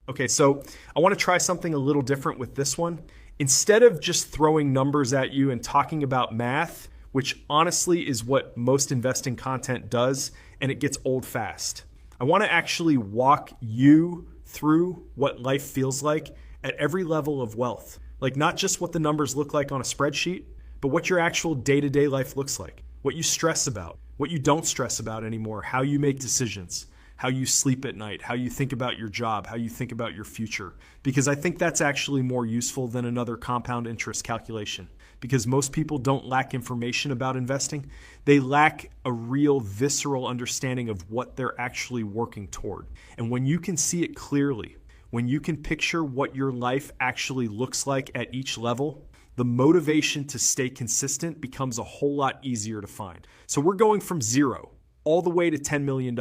Okay, so I want to try something a little different with this one. Instead of just throwing numbers at you and talking about math, which honestly is what most investing content does, and it gets old fast. I want to actually walk you through what life feels like at every level of wealth. Like not just what the numbers look like on a spreadsheet, but what your actual day-to-day life looks like, what you stress about, what you don't stress about anymore, how you make decisions, how you sleep at night, how you think about your job, how you think about your future. Because I think that's actually more useful than another compound interest calculation. Because most people don't lack information about investing. They lack a real visceral understanding of what they're actually working toward. And when you can see it clearly, when you can picture what your life actually looks like at each level, the motivation to stay consistent becomes a whole lot easier to find. So we're going from zero all the way to $10 million,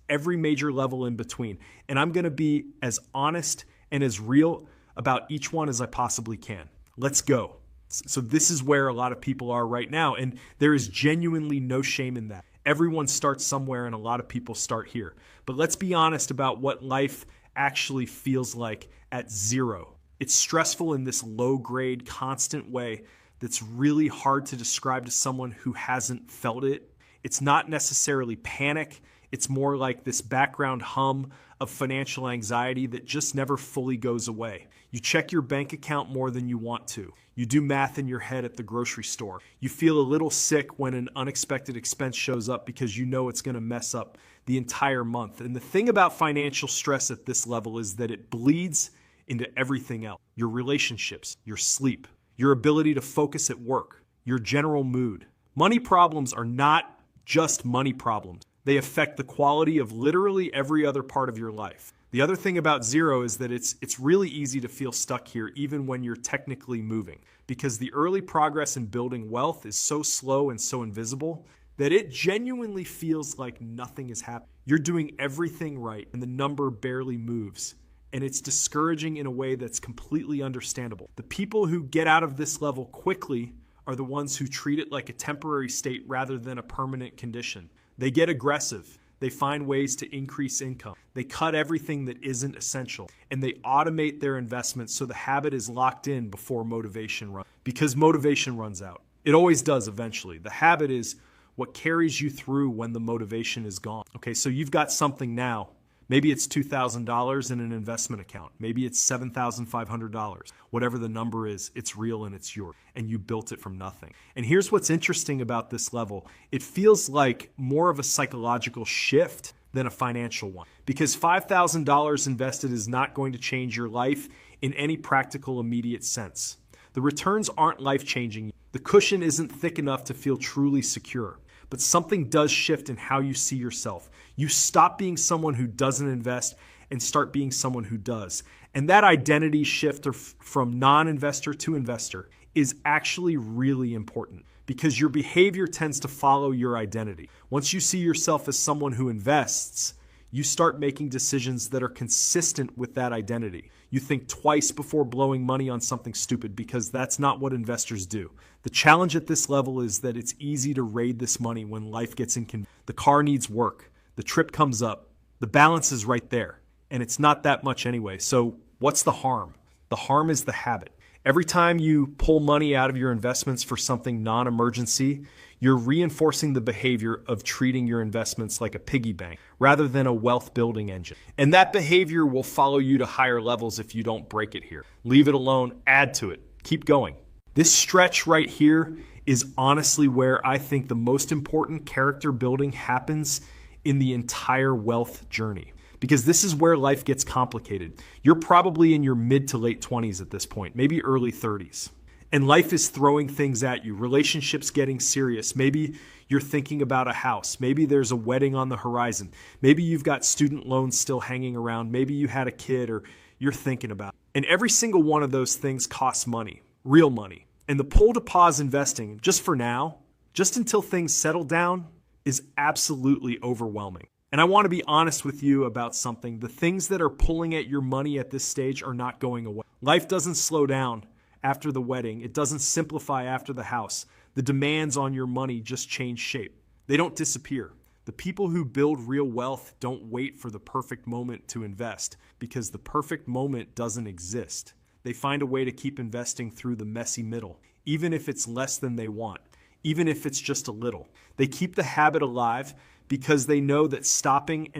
every major level in between. And I'm gonna be as honest and as real about each one as I possibly can. Let's go. So this is where a lot of people are right now, and there is genuinely no shame in that. Everyone starts somewhere and a lot of people start here. But let's be honest about what life actually feels like at zero. It's stressful in this low-grade, constant way that's really hard to describe to someone who hasn't felt it. It's not necessarily panic. It's more like this background hum of financial anxiety that just never fully goes away. You check your bank account more than you want to. You do math in your head at the grocery store. You feel a little sick when an unexpected expense shows up because you know it's going to mess up the entire month. And the thing about financial stress at this level is that it bleeds into everything else. Your relationships, your sleep, your ability to focus at work, your general mood. Money problems are not just money problems. They affect the quality of literally every other part of your life. The other thing about zero is that it's really easy to feel stuck here even when you're technically moving, because the early progress in building wealth is so slow and so invisible that it genuinely feels like nothing is happening. You're doing everything right and the number barely moves. And it's discouraging in a way that's completely understandable. The people who get out of this level quickly are the ones who treat it like a temporary state rather than a permanent condition. They get aggressive. They find ways to increase income. They cut everything that isn't essential. And they automate their investments so the habit is locked in before motivation runs. Because motivation runs out. It always does eventually. The habit is what carries you through when the motivation is gone. Okay, so you've got something now. Maybe it's $2,000 in an investment account. Maybe it's $7,500. Whatever the number is, it's real and it's yours. And you built it from nothing. And here's what's interesting about this level. It feels like more of a psychological shift than a financial one. Because $5,000 invested is not going to change your life in any practical, immediate sense. The returns aren't life-changing. The cushion isn't thick enough to feel truly secure. But something does shift in how you see yourself. You stop being someone who doesn't invest and start being someone who does. And that identity shift from non-investor to investor is actually really important because your behavior tends to follow your identity. Once you see yourself as someone who invests, you start making decisions that are consistent with that identity. You think twice before blowing money on something stupid because that's not what investors do. The challenge at this level is that it's easy to raid this money when life gets inconvenient. The car needs work. The trip comes up. The balance is right there. And it's not that much anyway. So what's the harm? The harm is the habit. Every time you pull money out of your investments for something non-emergency, you're reinforcing the behavior of treating your investments like a piggy bank rather than a wealth building engine. And that behavior will follow you to higher levels if you don't break it here. Leave it alone, add to it, keep going. This stretch right here is honestly where I think the most important character building happens in the entire wealth journey. Because this is where life gets complicated. You're probably in your mid to late 20s at this point, maybe early 30s. And life is throwing things at you. Relationships getting serious. Maybe you're thinking about a house. Maybe there's a wedding on the horizon. Maybe you've got student loans still hanging around. Maybe you had a kid or you're thinking about it. And every single one of those things costs money, real money. And the pull to pause investing, just for now, just until things settle down, is absolutely overwhelming. And I want to be honest with you about something. The things that are pulling at your money at this stage are not going away. Life doesn't slow down after the wedding. It doesn't simplify after the house. The demands on your money just change shape. They don't disappear. The people who build real wealth don't wait for the perfect moment to invest because the perfect moment doesn't exist. They find a way to keep investing through the messy middle, even if it's less than they want, even if it's just a little. They keep the habit alive because they know that stopping and